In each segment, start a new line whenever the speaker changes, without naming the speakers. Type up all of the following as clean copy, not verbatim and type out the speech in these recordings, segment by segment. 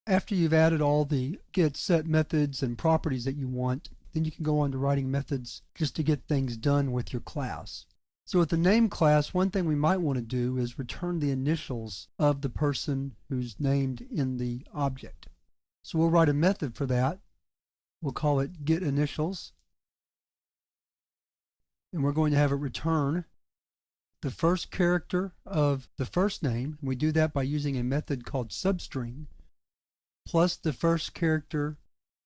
After you've added all the get set methods and properties that you want, then you can go on to writing methods just to get things done with your class. So with the name class, one thing we might want to do is return the initials of the person who's named in the object. So we'll write a method for that. We'll call it getInitials. And we're going to have it return the first character of the first name. We do that by using a method called substring, plus the first character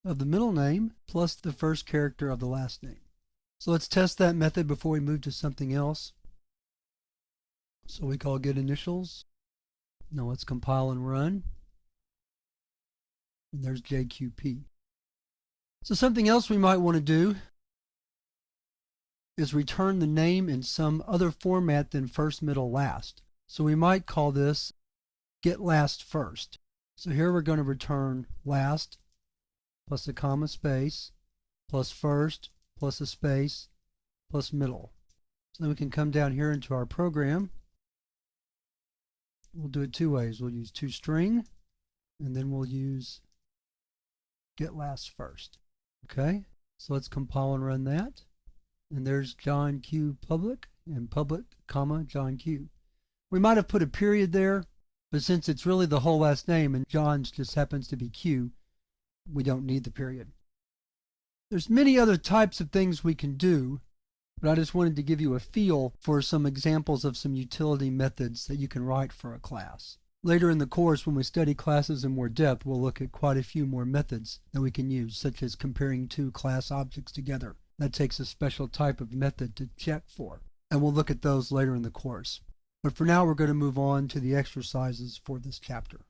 of the middle name, plus the first character of the last name. So let's test that method before we move to something else. So we call getInitials. Now let's compile and run. And there's JQP. So something else we might want to do is return the name in some other format than first, middle, last. So we might call this getLastFirst. So here we're going to return last plus a comma space plus first plus a space plus middle. So then we can come down here into our program. We'll do it two ways. We'll use toString, and then we'll use getLastFirst. Okay, so let's compile and run that. And there's John Q public and public comma John Q. We might have put a period there, but since it's really the whole last name and John's just happens to be Q, we don't need the period. There's many other types of things we can do, but I just wanted to give you a feel for some examples of some utility methods that you can write for a class. Later in the course, when we study classes in more depth, we'll look at quite a few more methods that we can use, such as comparing two class objects together. That takes a special type of method to check for, and we'll look at those later in the course. But for now, we're going to move on to the exercises for this chapter.